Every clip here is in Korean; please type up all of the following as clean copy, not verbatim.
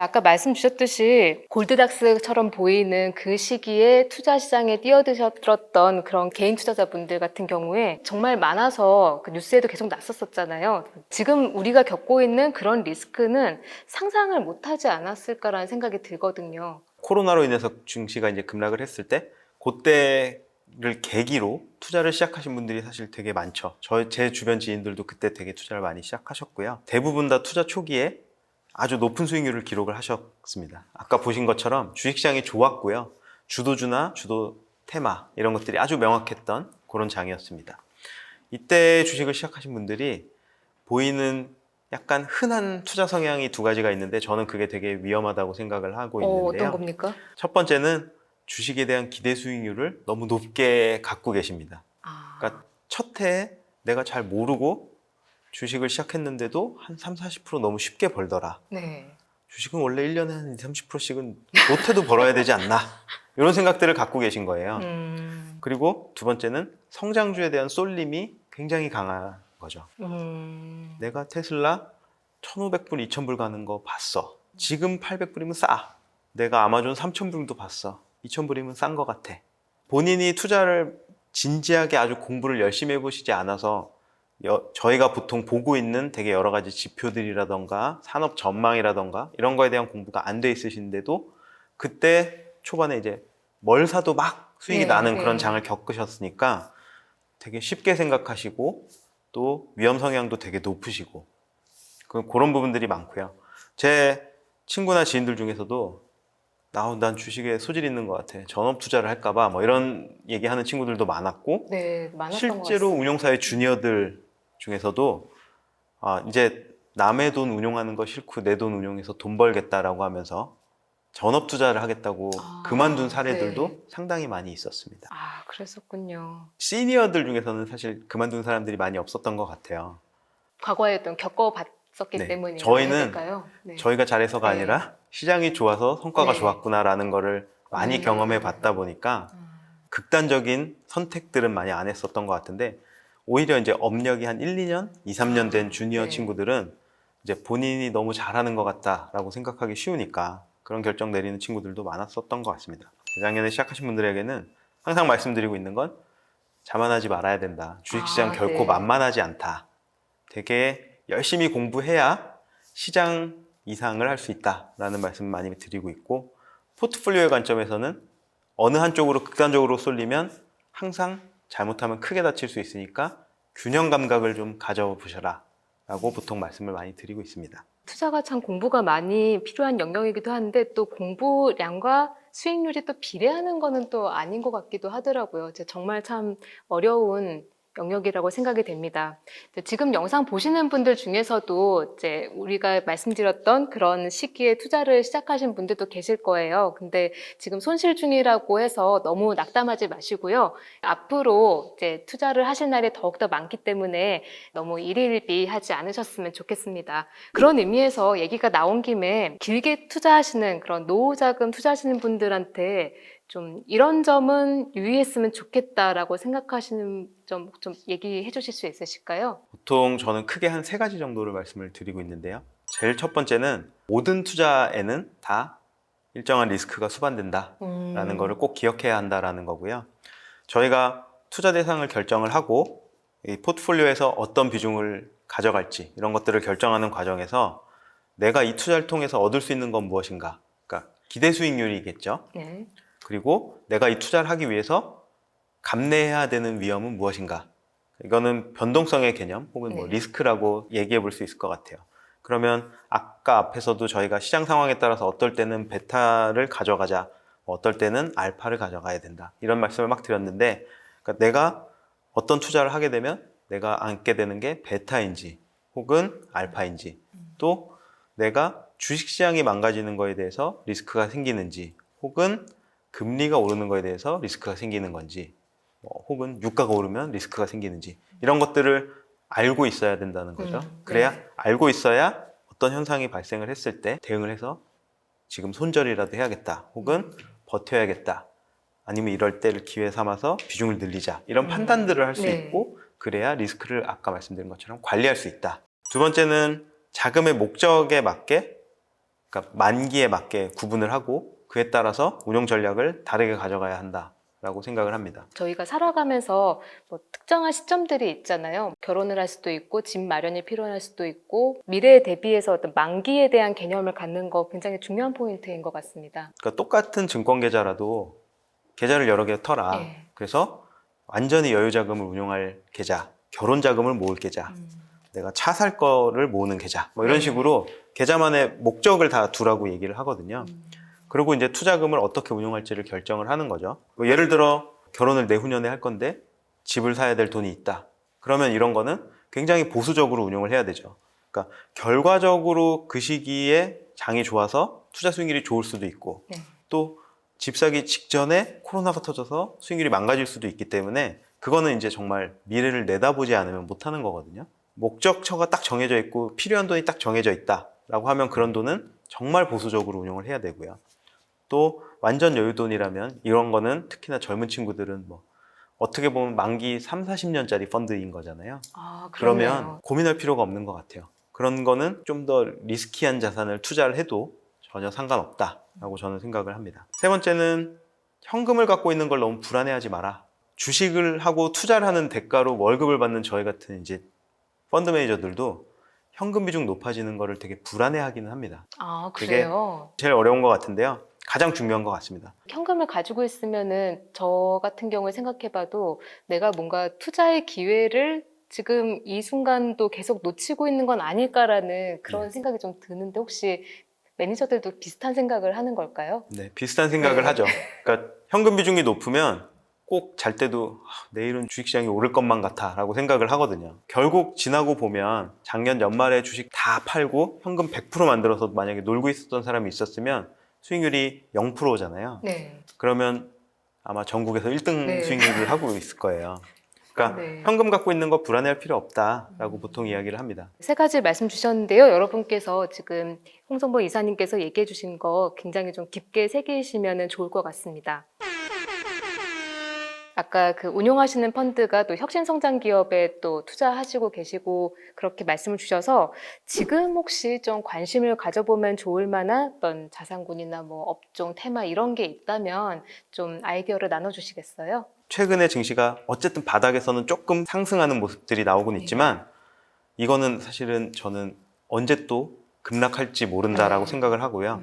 아까 말씀 주셨듯이 골드닥스처럼 보이는 그 시기에 투자 시장에 뛰어드셨던 그런 개인 투자자분들 같은 경우에 정말 많아서 그 뉴스에도 계속 났었잖아요. 지금 우리가 겪고 있는 그런 리스크는 상상을 못하지 않았을까라는 생각이 들거든요. 코로나로 인해서 증시가 이제 급락을 했을 때 그때를 계기로 투자를 시작하신 분들이 사실 되게 많죠. 제 주변 지인들도 그때 되게 투자를 많이 시작하셨고요. 대부분 다 투자 초기에 아주 높은 수익률을 기록을 하셨습니다. 아까 보신 것처럼 주식시장이 좋았고요. 주도주나 주도 테마 이런 것들이 아주 명확했던 그런 장이었습니다. 이때 주식을 시작하신 분들이 보이는 약간 흔한 투자 성향이 두 가지가 있는데 저는 그게 되게 위험하다고 생각을 하고 어떤 있는데요. 겁니까? 첫 번째는 주식에 대한 기대 수익률을 너무 높게 갖고 계십니다. 그러니까 첫 해에 내가 잘 모르고 주식을 시작했는데도 한 30-40% 너무 쉽게 벌더라. 네. 주식은 원래 1년에 한 20-30%씩은 못해도 벌어야 되지 않나. 이런 생각들을 갖고 계신 거예요. 그리고 두 번째는 성장주에 대한 쏠림이 굉장히 강한 거죠. 내가 테슬라 1,500불, 2,000불 가는 거 봤어. 지금 800불이면 싸. 내가 아마존 3,000불도 봤어. 2,000불이면 싼 거 같아. 본인이 투자를 진지하게 아주 공부를 열심히 해보시지 않아서 저희가 보통 보고 있는 되게 여러 가지 지표들이라던가 산업 전망이라던가 이런 거에 대한 공부가 안 돼 있으신데도 그때 초반에 이제 뭘 사도 막 수익이 나는 그런 장을 겪으셨으니까 되게 쉽게 생각하시고 또 위험 성향도 되게 높으시고 그런 부분들이 많고요. 제 친구나 지인들 중에서도 난 주식에 소질 있는 것 같아. 전업 투자를 할까봐 뭐 이런 얘기하는 친구들도 많았고 네, 많았던 것 실제로 같습니다. 운용사의 주니어들 중에서도 이제 남의 돈 운용하는 거 싫고 내 돈 운용해서 돈 벌겠다라고 하면서 전업 투자를 하겠다고 그만둔 사례들도 네. 상당히 많이 있었습니다. 그랬었군요. 시니어들 중에서는 사실 그만둔 사람들이 많이 없었던 것 같아요. 과거에 어떤 겪어봤었기 네, 때문이라고 해야 저희는 될까요? 네. 저희가 잘해서가 네. 아니라 시장이 좋아서 성과가 네. 좋았구나라는 거를 많이 경험해 봤다 보니까 극단적인 선택들은 많이 안 했었던 것 같은데 오히려 이제 업력이 한 1, 2년, 2, 3년 된 주니어 네. 친구들은 이제 본인이 너무 잘하는 것 같다라고 생각하기 쉬우니까 그런 결정 내리는 친구들도 많았었던 것 같습니다. 재작년에 시작하신 분들에게는 항상 말씀드리고 있는 건 자만하지 말아야 된다. 주식시장 결코 네. 만만하지 않다. 되게 열심히 공부해야 시장 이상을 할 수 있다라는 말씀 많이 드리고 있고 포트폴리오의 관점에서는 어느 한쪽으로 극단적으로 쏠리면 항상 잘못하면 크게 다칠 수 있으니까 균형 감각을 좀 가져보셔라 라고 보통 말씀을 많이 드리고 있습니다. 투자가 참 공부가 많이 필요한 영역이기도 한데 또 공부량과 수익률이 또 비례하는 거는 또 아닌 것 같기도 하더라고요. 정말 참 어려운 영역이라고 생각이 됩니다. 지금 영상 보시는 분들 중에서도 이제 우리가 말씀드렸던 그런 시기에 투자를 시작하신 분들도 계실 거예요. 근데 지금 손실 중이라고 해서 너무 낙담하지 마시고요. 앞으로 이제 투자를 하실 날이 더욱더 많기 때문에 너무 일희일비하지 않으셨으면 좋겠습니다. 그런 의미에서 얘기가 나온 김에 길게 투자하시는 그런 노후자금 투자하시는 분들한테 좀 이런 점은 유의했으면 좋겠다라고 생각하시는 점 좀 얘기해 주실 수 있으실까요? 보통 저는 크게 한 세 가지 정도를 말씀을 드리고 있는데요. 제일 첫 번째는 모든 투자에는 다 일정한 리스크가 수반된다라는 거를 꼭 기억해야 한다라는 거고요. 저희가 투자 대상을 결정을 하고 이 포트폴리오에서 어떤 비중을 가져갈지 이런 것들을 결정하는 과정에서 내가 이 투자를 통해서 얻을 수 있는 건 무엇인가? 그러니까 기대 수익률이겠죠. 네. 그리고 내가 이 투자를 하기 위해서 감내해야 되는 위험은 무엇인가? 이거는 변동성의 개념 혹은 뭐 네. 리스크라고 얘기해 볼 수 있을 것 같아요. 그러면 아까 앞에서도 저희가 시장 상황에 따라서 어떨 때는 베타를 가져가자, 어떨 때는 알파를 가져가야 된다. 이런 말씀을 막 드렸는데 그러니까 내가 어떤 투자를 하게 되면 내가 안게 되는 게 베타인지 혹은 알파인지 또 내가 주식시장이 망가지는 거에 대해서 리스크가 생기는지 혹은 금리가 오르는 거에 대해서 리스크가 생기는 건지 혹은 유가가 오르면 리스크가 생기는지 이런 것들을 알고 있어야 된다는 거죠. 그래야 알고 있어야 어떤 현상이 발생을 했을 때 대응을 해서 지금 손절이라도 해야겠다 혹은 버텨야겠다 아니면 이럴 때를 기회 삼아서 비중을 늘리자 이런 판단들을 할 수 있고 그래야 리스크를 아까 말씀드린 것처럼 관리할 수 있다. 두 번째는 자금의 목적에 맞게 그러니까 만기에 맞게 구분을 하고 그에 따라서 운용 전략을 다르게 가져가야 한다라고 생각을 합니다. 저희가 살아가면서 뭐 특정한 시점들이 있잖아요. 결혼을 할 수도 있고 집 마련이 필요할 수도 있고 미래에 대비해서 어떤 만기에 대한 개념을 갖는 거 굉장히 중요한 포인트인 것 같습니다. 그러니까 똑같은 증권 계좌라도 계좌를 여러 개 터라. 예. 그래서 완전히 여유 자금을 운용할 계좌, 결혼 자금을 모을 계좌, 내가 차 살 거를 모으는 계좌, 뭐 이런 네. 식으로 계좌만의 목적을 다 두라고 얘기를 하거든요. 그리고 이제 투자금을 어떻게 운용할지를 결정을 하는 거죠. 뭐 예를 들어 결혼을 내후년에 할 건데 집을 사야 될 돈이 있다. 그러면 이런 거는 굉장히 보수적으로 운용을 해야 되죠. 그러니까 결과적으로 그 시기에 장이 좋아서 투자 수익률이 좋을 수도 있고 네. 또 집 사기 직전에 코로나가 터져서 수익률이 망가질 수도 있기 때문에 그거는 이제 정말 미래를 내다보지 않으면 못하는 거거든요. 목적처가 딱 정해져 있고 필요한 돈이 딱 정해져 있다라고 하면 그런 돈은 정말 보수적으로 운용을 해야 되고요. 또 완전 여유돈이라면 이런 거는 특히나 젊은 친구들은 뭐 어떻게 보면 만기 3, 40년짜리 펀드인 거잖아요. 아, 그러면 그러네요. 고민할 필요가 없는 것 같아요. 그런 거는 좀 더 리스키한 자산을 투자를 해도 전혀 상관없다라고 저는 생각을 합니다. 세 번째는 현금을 갖고 있는 걸 너무 불안해하지 마라. 주식을 하고 투자를 하는 대가로 월급을 받는 저희 같은 이제 펀드 매니저들도 현금 비중 높아지는 거를 되게 불안해하기는 합니다. 아, 그게 그래요? 제일 어려운 것 같은데요. 가장 중요한 것 같습니다. 현금을 가지고 있으면은 저 같은 경우에 생각해봐도 내가 뭔가 투자의 기회를 지금 이 순간도 계속 놓치고 있는 건 아닐까라는 그런 네. 생각이 좀 드는데 혹시 매니저들도 비슷한 생각을 하는 걸까요? 네, 비슷한 생각을 네. 하죠. 그러니까 현금 비중이 높으면 꼭 잘 때도 내일은 주식시장이 오를 것만 같아 라고 생각을 하거든요. 결국 지나고 보면 작년 연말에 주식 다 팔고 현금 100% 만들어서 만약에 놀고 있었던 사람이 있었으면 수익률이 0%잖아요. 네. 그러면 아마 전국에서 1등 네. 수익률을 하고 있을 거예요. 그러니까 네. 현금 갖고 있는 거 불안해할 필요 없다라고 보통 이야기를 합니다. 세 가지 말씀 주셨는데요. 여러분께서 지금 홍성보 이사님께서 얘기해 주신 거 굉장히 좀 깊게 새기시면 좋을 것 같습니다. 아까 그 운용하시는 펀드가 또 혁신성장 기업에 또 투자하시고 계시고 그렇게 말씀을 주셔서 지금 혹시 좀 관심을 가져보면 좋을 만한 어떤 자산군이나 뭐 업종, 테마 이런 게 있다면 좀 아이디어를 나눠주시겠어요? 최근에 증시가 어쨌든 바닥에서는 조금 상승하는 모습들이 나오곤 있지만 이거는 사실은 저는 언제 또 급락할지 모른다라고 네. 생각을 하고요.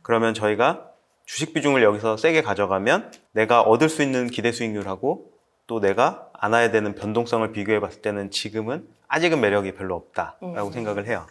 그러면 저희가 주식 비중을 여기서 세게 가져가면 내가 얻을 수 있는 기대 수익률하고 또 내가 안아야 되는 변동성을 비교해 봤을 때는 지금은 아직은 매력이 별로 없다라고 생각을 해요.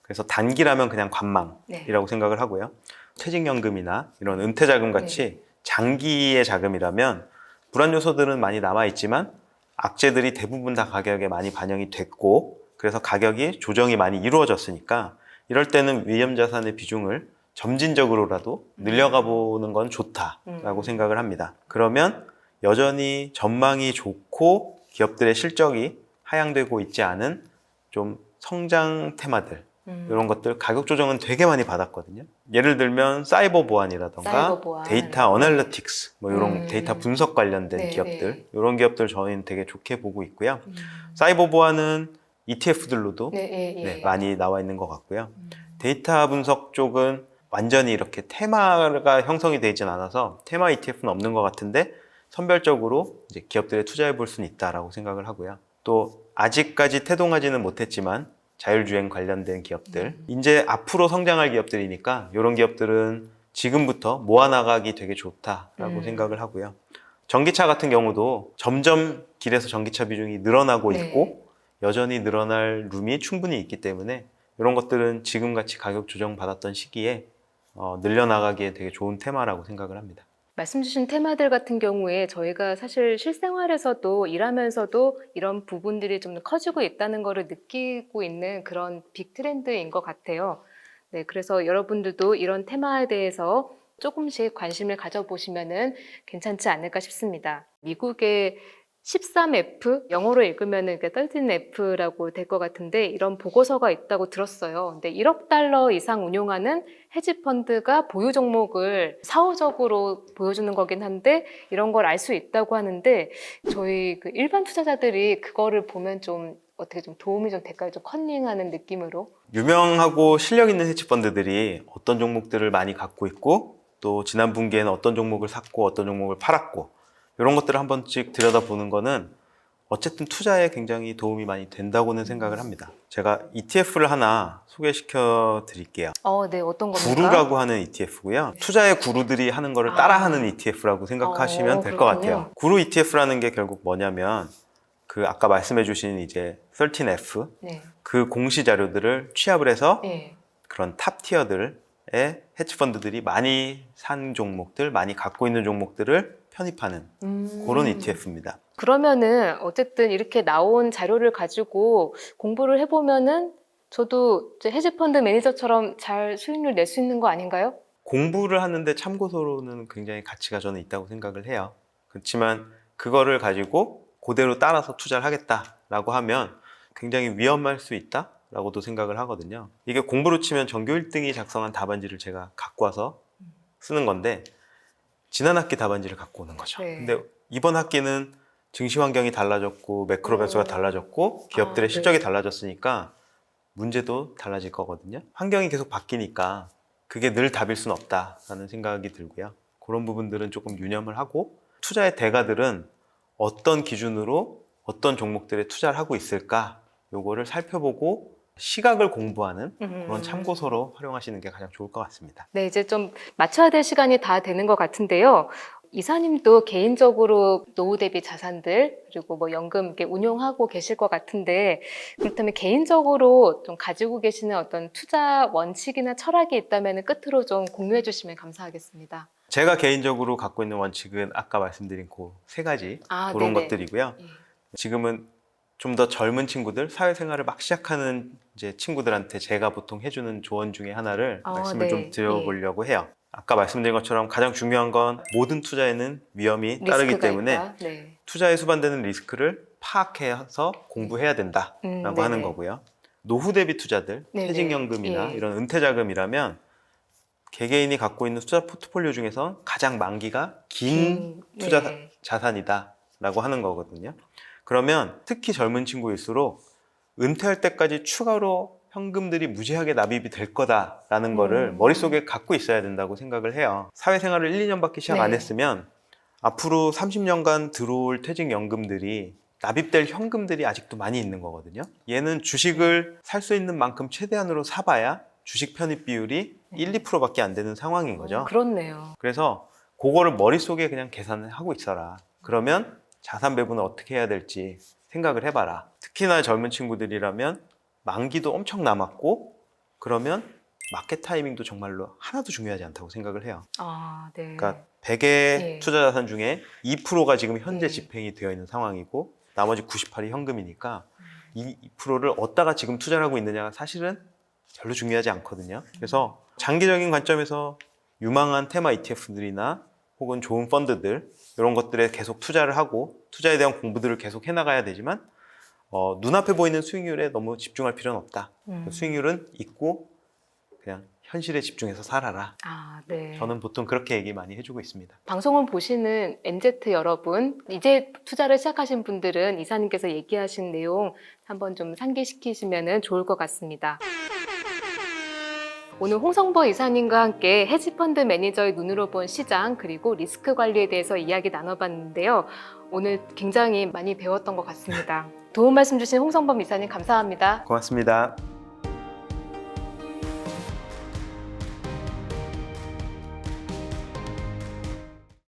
그래서 단기라면 그냥 관망이라고 생각을 하고요. 퇴직연금이나 이런 은퇴자금 같이 장기의 자금이라면 불안 요소들은 많이 남아있지만 악재들이 대부분 다 가격에 많이 반영이 됐고 그래서 가격이 조정이 많이 이루어졌으니까 이럴 때는 위험자산의 비중을 점진적으로라도 늘려가 보는 건 좋다라고 생각을 합니다. 그러면 여전히 전망이 좋고 기업들의 실적이 하향되고 있지 않은 좀 성장 테마들 이런 것들 가격 조정은 되게 많이 받았거든요. 예를 들면 사이버 보안이라던가 사이버 보안. 데이터 어널리틱스 뭐 이런 데이터 분석 관련된 네, 기업들 네. 이런 기업들 저희는 되게 좋게 보고 있고요. 사이버 보안은 ETF들로도 많이 나와 있는 것 같고요. 데이터 분석 쪽은 완전히 이렇게 테마가 형성이 되어 있지는 않아서 테마 ETF는 없는 것 같은데 선별적으로 이제 기업들에 투자해 볼 수는 있다라고 생각을 하고요. 또 아직까지 태동하지는 못했지만 자율주행 관련된 기업들 이제 앞으로 성장할 기업들이니까 이런 기업들은 지금부터 모아나가기 되게 좋다라고 생각을 하고요. 전기차 같은 경우도 점점 길에서 전기차 비중이 늘어나고 있고 여전히 늘어날 룸이 충분히 있기 때문에 이런 것들은 지금같이 가격 조정 받았던 시기에 늘려나가기에 되게 좋은 테마라고 생각을 합니다. 말씀 주신 테마들 같은 경우에 저희가 사실 실생활에서도 일하면서도 이런 부분들이 좀 커지고 있다는 것을 느끼고 있는 그런 빅 트렌드인 것 같아요. 네, 그래서 여러분들도 이런 테마에 대해서 조금씩 관심을 가져보시면 괜찮지 않을까 싶습니다. 미국의 13F, 영어로 읽으면 13F라고 될 것 같은데 이런 보고서가 있다고 들었어요. 근데 1억 달러 이상 운용하는 헤지펀드가 보유 종목을 사후적으로 보여주는 거긴 한데 이런 걸 알 수 있다고 하는데 저희 그 일반 투자자들이 그거를 보면 좀 어떻게 좀 도움이 좀 될까요? 좀 컨닝하는 느낌으로? 유명하고 실력 있는 헤지펀드들이 어떤 종목들을 많이 갖고 있고 또 지난 분기에는 어떤 종목을 샀고 어떤 종목을 팔았고 이런 것들을 한 번씩 들여다보는 거는 어쨌든 투자에 굉장히 도움이 많이 된다고는 생각을 합니다. 제가 ETF를 하나 소개시켜 드릴게요. 네, 어떤 겁니까? 구루라고 하는 ETF고요. 투자의 구루들이 하는 거를 따라하는 ETF라고 생각하시면 될 것 그렇군요. 같아요. 구루 ETF라는 게 결국 뭐냐면 그 아까 말씀해 주신 이제 13F 네. 그 공시 자료들을 취합을 해서 네. 그런 탑 티어들의 헤지펀드들이 많이 산 종목들, 많이 갖고 있는 종목들을 편입하는 그런 ETF입니다. 그러면은 어쨌든 이렇게 나온 자료를 가지고 공부를 해보면은 저도 이제 헤지펀드 매니저처럼 잘 수익률 낼 수 있는 거 아닌가요? 공부를 하는데 참고서로는 굉장히 가치가 저는 있다고 생각을 해요. 그렇지만 그거를 가지고 그대로 따라서 투자를 하겠다라고 하면 굉장히 위험할 수 있다라고도 생각을 하거든요. 이게 공부로 치면 전교 1등이 작성한 답안지를 제가 갖고 와서 쓰는 건데 지난 학기 답안지를 갖고 오는 거죠. 네. 근데 이번 학기는 증시 환경이 달라졌고 매크로 변수가 달라졌고 기업들의 네. 실적이 달라졌으니까 문제도 달라질 거거든요. 환경이 계속 바뀌니까 그게 늘 답일 수는 없다라는 생각이 들고요. 그런 부분들은 조금 유념을 하고 투자의 대가들은 어떤 기준으로 어떤 종목들에 투자를 하고 있을까 요거를 살펴보고 시각을 공부하는 그런 참고서로 활용하시는 게 가장 좋을 것 같습니다. 네, 이제 좀 맞춰야 될 시간이 다 되는 것 같은데요. 이사님도 개인적으로 노후 대비 자산들 그리고 뭐 연금 이렇게 운용하고 계실 것 같은데 그렇다면 개인적으로 좀 가지고 계시는 어떤 투자 원칙이나 철학이 있다면 끝으로 좀 공유해 주시면 감사하겠습니다. 제가 개인적으로 갖고 있는 원칙은 아까 말씀드린 그 세 가지 그런 네네. 것들이고요. 예. 지금은 좀 더 젊은 친구들, 사회생활을 막 시작하는 이제 친구들한테 제가 보통 해주는 조언 중에 하나를 말씀을 네. 좀 드려보려고 해요. 아까 말씀드린 것처럼 가장 중요한 건 모든 투자에는 위험이 따르기 리스크가 때문에 있다. 네. 투자에 수반되는 리스크를 파악해서 공부해야 된다라고 하는 네네. 거고요. 노후 대비 투자들, 네네. 퇴직연금이나 예. 이런 은퇴자금이라면 개개인이 갖고 있는 투자 포트폴리오 중에서 가장 만기가 긴 투자 네. 자산이다라고 하는 거거든요. 그러면 특히 젊은 친구일수록 은퇴할 때까지 추가로 현금들이 무지하게 납입이 될 거다라는 거를 머릿속에 갖고 있어야 된다고 생각을 해요. 사회생활을 1, 2년밖에 시작 안 네. 했으면 앞으로 30년간 들어올 퇴직연금들이 납입될 현금들이 아직도 많이 있는 거거든요. 얘는 주식을 살 수 있는 만큼 최대한으로 사봐야 주식 편입 비율이 1, 2%밖에 안 되는 상황인 거죠. 그렇네요. 그래서 그거를 머릿속에 그냥 계산을 하고 있어라. 그러면 자산 배분을 어떻게 해야 될지 생각을 해봐라. 특히나 젊은 친구들이라면 만기도 엄청 남았고 그러면 마켓 타이밍도 정말로 하나도 중요하지 않다고 생각을 해요. 네. 그러니까 100의 예. 투자 자산 중에 2%가 지금 현재 예. 집행이 되어 있는 상황이고 나머지 98이 현금이니까 이 2%를 어디다가 지금 투자를 하고 있느냐가 사실은 별로 중요하지 않거든요. 그래서 장기적인 관점에서 유망한 테마 ETF들이나 혹은 좋은 펀드들 이런 것들에 계속 투자를 하고 투자에 대한 공부들을 계속 해나가야 되지만 눈앞에 보이는 수익률에 너무 집중할 필요는 없다. 수익률은 있고 그냥 현실에 집중해서 살아라. 네. 저는 보통 그렇게 얘기 많이 해주고 있습니다. 방송을 보시는 MZ 여러분, 이제 투자를 시작하신 분들은 이사님께서 얘기하신 내용 한번 좀 상기시키시면 좋을 것 같습니다. 오늘 홍성보 이사님과 함께 헤지펀드 매니저의 눈으로 본 시장 그리고 리스크 관리에 대해서 이야기 나눠봤는데요. 오늘 굉장히 많이 배웠던 것 같습니다. 도움 말씀 주신 홍성범 이사님 감사합니다. 고맙습니다.